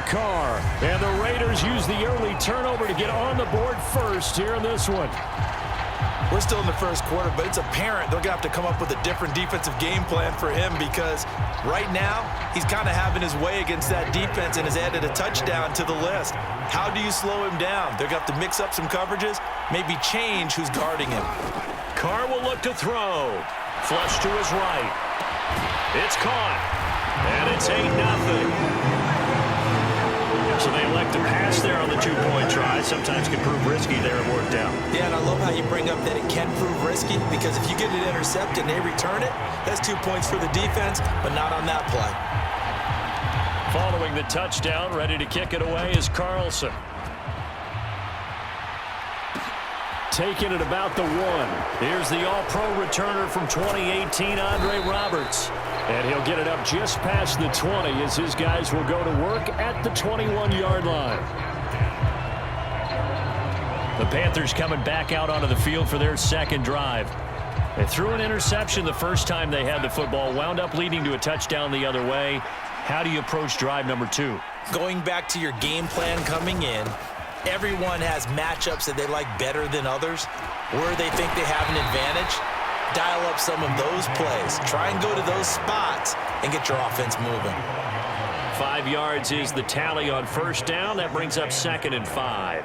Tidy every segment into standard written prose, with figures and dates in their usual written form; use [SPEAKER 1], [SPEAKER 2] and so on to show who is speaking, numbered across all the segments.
[SPEAKER 1] Carr. And the Raiders use the early turnover to get on the board first here in this one.
[SPEAKER 2] We're still in the first quarter, but it's apparent they're going to have to come up with a different defensive game plan for him because right now he's kind of having his way against that defense and has added a touchdown to the list. How do you slow him down? They're going to have to mix up some coverages, maybe change who's guarding him.
[SPEAKER 1] Carr will look to throw. Flush to his right. It's caught. And it's 8-0. So they elect to pass there on the two-point try. Sometimes can prove risky there and worked out.
[SPEAKER 2] Yeah, and I love how you bring up that it can prove risky because if you get it intercepted and they return it, that's 2 points for the defense, but not on that play.
[SPEAKER 1] Following the touchdown, ready to kick it away is Carlson. Taking it about the 1. Here's the all-pro returner from 2018, Andre Roberts. And he'll get it up just past the 20 as his guys will go to work at the 21-yard line. The Panthers coming back out onto the field for their second drive. They threw an interception the first time they had the football, wound up leading to a touchdown the other way. How do you approach drive number 2?
[SPEAKER 2] Going back to your game plan coming in, everyone has matchups that they like better than others, where they think they have an advantage. Dial up some of those plays. Try and go to those spots and get your offense moving.
[SPEAKER 1] 5 yards is the tally on first down. That brings up 2nd and 5.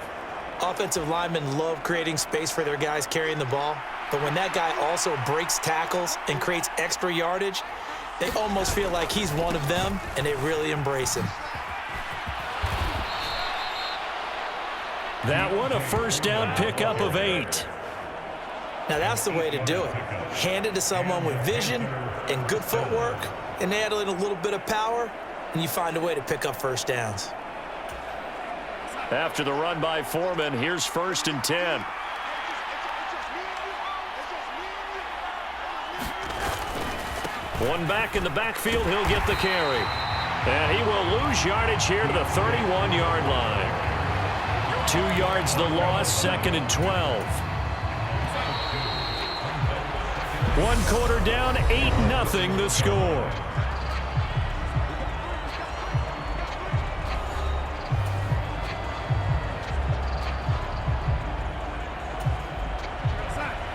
[SPEAKER 2] Offensive linemen love creating space for their guys carrying the ball, but when that guy also breaks tackles and creates extra yardage, they almost feel like he's one of them, and they really embrace him.
[SPEAKER 1] That one, a first down pickup of 8.
[SPEAKER 2] Now that's the way to do it. Hand it to someone with vision and good footwork, and add in a little bit of power, and you find a way to pick up first downs.
[SPEAKER 1] After the run by Foreman, here's 1st and 10. One back in the backfield, he'll get the carry. And he will lose yardage here to the 31-yard line. 2 yards the loss, 2nd and 12. 1 quarter down, 8-0 the score.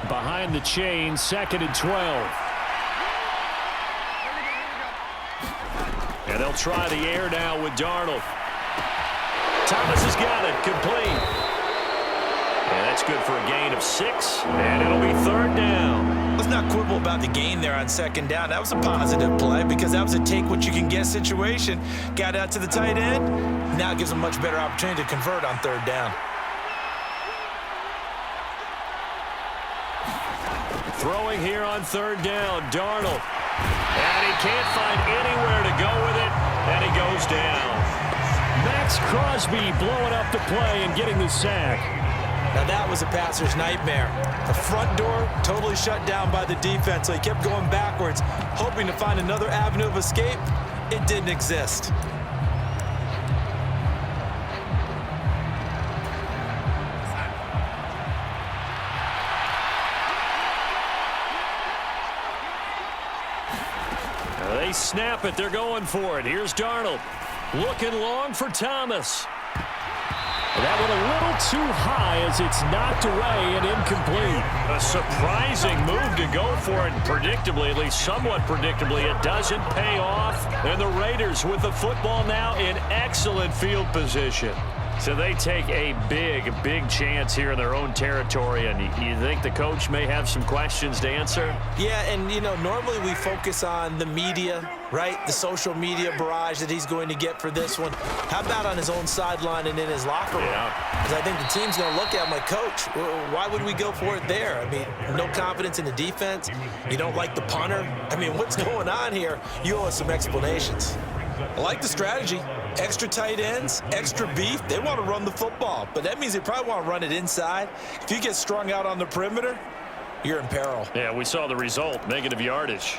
[SPEAKER 1] Behind the chain, 2nd and 12. And they'll try the air now with Darnold. Thomas has got it, complete. And that's good for a gain of 6, and it'll be 3rd down.
[SPEAKER 2] Let's not quibble about the gain there on 2nd down. That was a positive play because that was a take-what-you-can-get situation. Got out to the tight end. Now it gives them a much better opportunity to convert on 3rd down.
[SPEAKER 1] Throwing here on 3rd down, Darnold. And he can't find anywhere to go with it, and he goes down. Max Crosby blowing up the play and getting the sack.
[SPEAKER 2] Now that was a passer's nightmare. The front door totally shut down by the defense, so he kept going backwards, hoping to find another avenue of escape. It didn't exist.
[SPEAKER 1] They snap it. They're going for it. Here's Darnold. Looking long for Thomas. That one a little too high as it's knocked away and incomplete. A surprising move to go for it. Predictably, at least somewhat predictably, it doesn't pay off. And the Raiders with the football now in excellent field position. So they take a big chance here in their own territory, and you think the coach may have some questions to answer?
[SPEAKER 2] Yeah, and, you know, normally we focus on the media, right? The social media barrage that he's going to get for this one. How about on his own sideline and in his locker room? Because I think the team's going to look at him like, Coach, why would we go for it there? I mean, no confidence in the defense. You don't like the punter. I mean, what's going on here? You owe us some explanations. I like the strategy. Extra tight ends, extra beef. They want to run the football, but that means they probably want to run it inside. If you get strung out on the perimeter, you're in peril.
[SPEAKER 1] Yeah, we saw the result, negative yardage.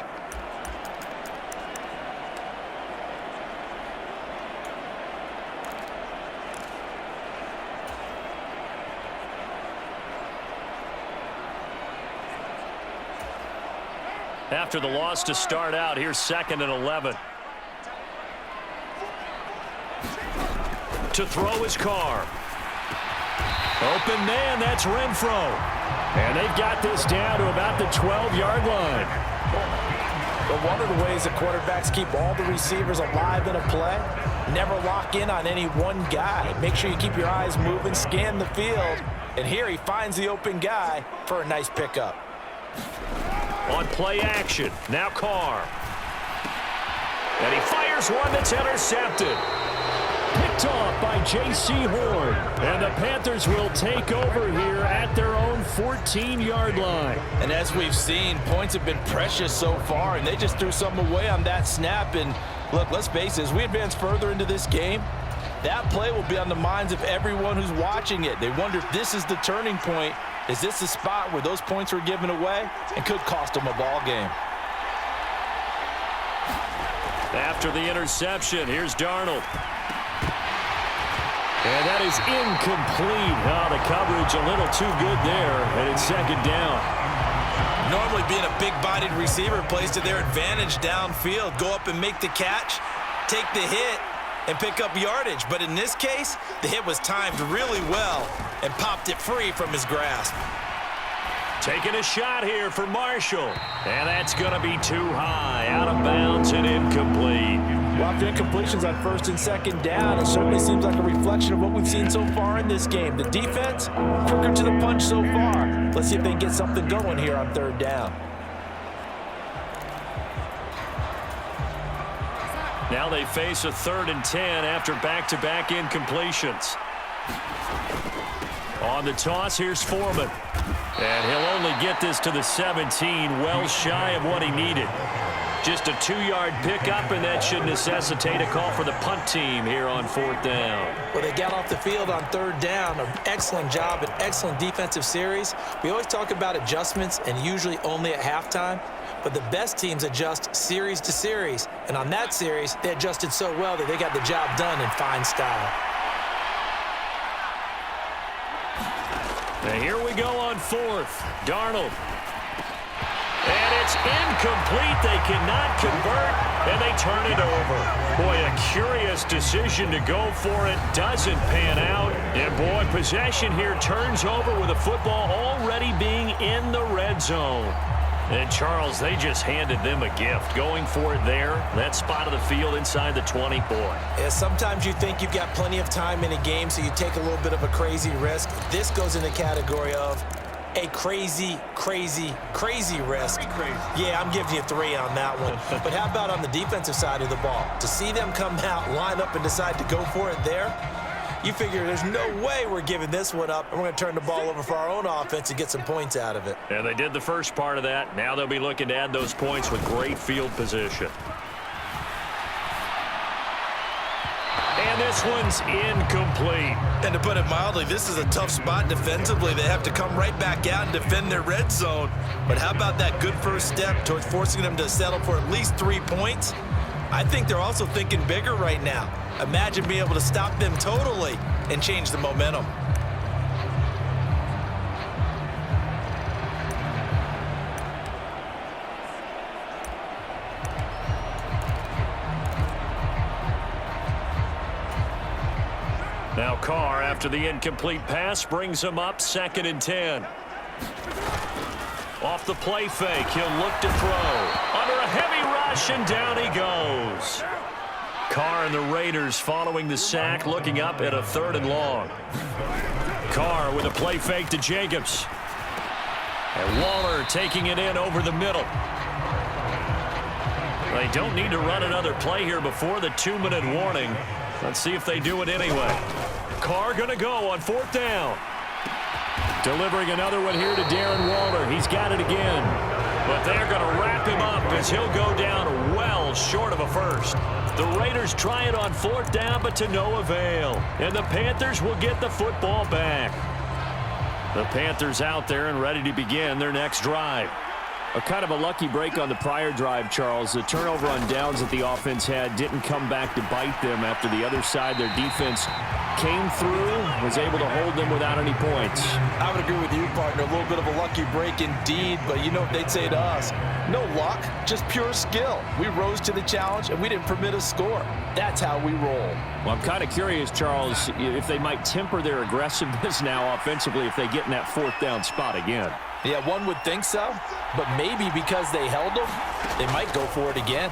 [SPEAKER 1] After the loss to start out, here's 2nd and 11. To throw his Carr. Open man, that's Renfro. And they've got this down to about the 12-yard line.
[SPEAKER 2] But one of the ways that quarterbacks keep all the receivers alive in a play, never lock in on any one guy. Make sure you keep your eyes moving, scan the field. And here he finds the open guy for a nice pickup.
[SPEAKER 1] On play action, now Carr. And he fires one that's intercepted. Picked off by J.C. Horn. And the Panthers will take over here at their own 14-yard line.
[SPEAKER 2] And as we've seen, points have been precious so far, and they just threw something away on that snap. And look, let's face it, as we advance further into this game, that play will be on the minds of everyone who's watching it. They wonder if this is the turning point. Is this the spot where those points were given away and could cost them a ball game?
[SPEAKER 1] After the interception, here's Darnold. And that is incomplete. Oh, the coverage a little too good there, and it's second down.
[SPEAKER 2] Normally being a big-bodied receiver plays to their advantage downfield. Go up and make the catch, take the hit, and pick up yardage. But in this case, the hit was timed really well and popped it free from his grasp.
[SPEAKER 1] Taking a shot here for Marshall. And that's going to be too high. Out of bounds and incomplete.
[SPEAKER 2] Well, after incompletions on first and second down, it certainly seems like a reflection of what we've seen so far in this game. The defense, quicker to the punch so far. Let's see if they can get something going here on third down.
[SPEAKER 1] Now they face a 3rd and 10 after back-to-back incompletions. On the toss, here's Foreman. And he'll only get this to the 17, well shy of what he needed. Just a 2-yard pickup, and that should necessitate a call for the punt team here on 4th down.
[SPEAKER 2] Well, they got off the field on 3rd down. An excellent job, an excellent defensive series. We always talk about adjustments, and usually only at halftime. But the best teams adjust series to series. And on that series, they adjusted so well that they got the job done in fine style.
[SPEAKER 1] And here we go on 4th. Darnold. And it's incomplete. They cannot convert, and they turn it over. Boy, a curious decision to go for it. Doesn't pan out. And, boy, possession here turns over with the football already being in the red zone. And, Charles, they just handed them a gift. Going for it there, that spot of the field inside the 20, boy.
[SPEAKER 2] Yeah, sometimes you think you've got plenty of time in a game, so you take a little bit of a crazy risk. This goes in the category of a crazy, crazy, crazy risk. Yeah, I'm giving you 3 on that one. But how about on the defensive side of the ball? To see them come out, line up, and decide to go for it there, you figure there's no way we're giving this one up, and we're going to turn the ball over for our own offense and get some points out of it.
[SPEAKER 1] And they did the first part of that. Now they'll be looking to add those points with great field position. And this one's incomplete.
[SPEAKER 2] And to put it mildly, this is a tough spot defensively. They have to come right back out and defend their red zone. But how about that good first step towards forcing them to settle for at least 3 points? I think they're also thinking bigger right now. Imagine being able to stop them totally and change the momentum.
[SPEAKER 1] Now Carr, after the incomplete pass, brings him up 2nd and 10. Off the play fake, he'll look to throw. Under a heavy rush, and down he goes. Carr and the Raiders following the sack, looking up at a 3rd and long. Carr with a play fake to Jacobs. And Waller taking it in over the middle. They don't need to run another play here before the 2-minute warning. Let's see if they do it anyway. Carr going to go on 4th down. Delivering another one here to Darren Waller. He's got it again. But they're going to wrap him up as he'll go down well short of a first. The Raiders try it on 4th down, but to no avail. And the Panthers will get the football back. The Panthers out there and ready to begin their next drive. A kind of a lucky break on the prior drive, Charles. The turnover on downs that the offense had didn't come back to bite them after the other side. Their defense came through, was able to hold them without any points.
[SPEAKER 2] I would agree with you, partner. A little bit of a lucky break indeed, but you know what they'd say to us? No luck, just pure skill. We rose to the challenge, and we didn't permit a score. That's how we roll.
[SPEAKER 1] Well, I'm kind of curious, Charles, if they might temper their aggressiveness now offensively if they get in that fourth down spot again.
[SPEAKER 2] Yeah, one would think so, but maybe because they held them, they might go for it again.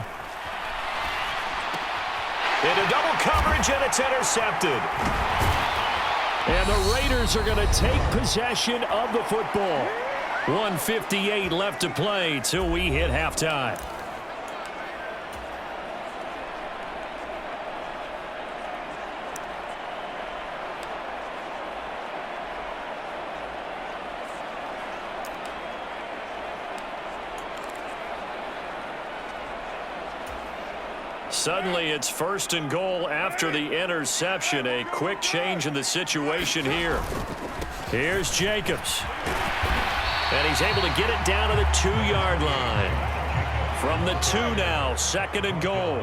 [SPEAKER 1] Into double coverage, and it's intercepted. And the Raiders are going to take possession of the football. 1:58 left to play till we hit halftime. Suddenly, it's 1st and goal after the interception. A quick change in the situation here. Here's Jacobs. And he's able to get it down to the 2-yard line. From the 2 now, 2nd and goal.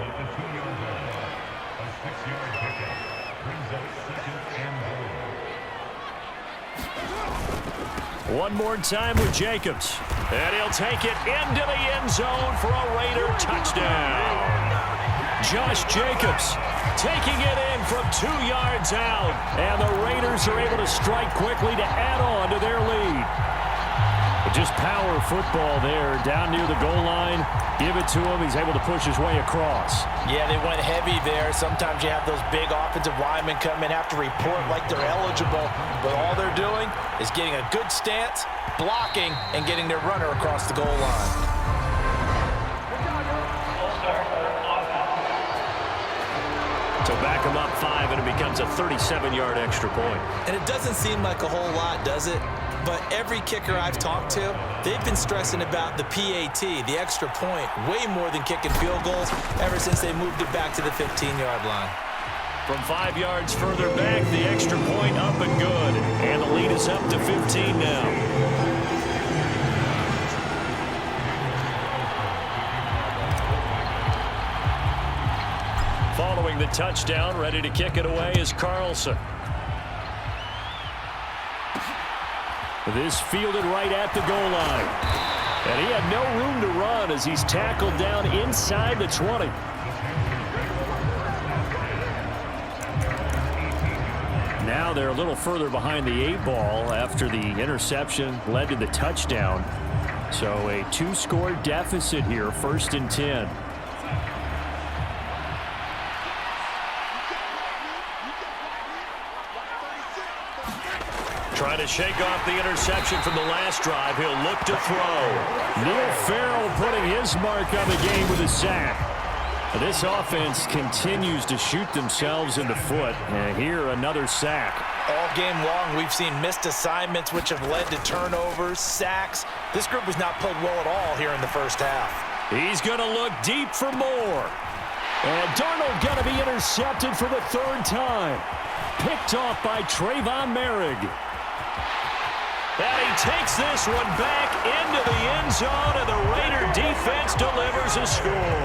[SPEAKER 1] One more time with Jacobs. And he'll take it into the end zone for a Raider touchdown. Josh Jacobs taking it in from 2 yards out. And the Raiders are able to strike quickly to add on to their lead. Just power football there, down near the goal line. Give it to him. He's able to push his way across.
[SPEAKER 2] Yeah, they went heavy there. Sometimes you have those big offensive linemen come in, have to report like they're eligible. But all they're doing is getting a good stance, blocking, and getting their runner across the goal line.
[SPEAKER 1] So back him up 5, and it becomes a 37-yard extra point.
[SPEAKER 2] And it doesn't seem like a whole lot, does it? But every kicker I've talked to, they've been stressing about the PAT, the extra point, way more than kicking field goals ever since they moved it back to the 15-yard line.
[SPEAKER 1] From 5 yards further back, the extra point up and good. And the lead is up to 15 now. Following the touchdown, ready to kick it away is Carlson. This fielded right at the goal line. And he had no room to run as he's tackled down inside the 20. Now they're a little further behind the 8-ball after the interception led to the touchdown. So a 2-score deficit here, 1st and 10. Trying to shake off the interception from the last drive. He'll look to throw. Neil Farrell putting his mark on the game with a sack. This offense continues to shoot themselves in the foot. And here, another sack.
[SPEAKER 2] All game long, we've seen missed assignments, which have led to turnovers, sacks. This group has not played well at all here in the first half.
[SPEAKER 1] He's going to look deep for more. And Darnold going to be intercepted for the 3rd time. Picked off by Trayvon Merrick. And he takes this one back into the end zone, and the Raider defense delivers a score.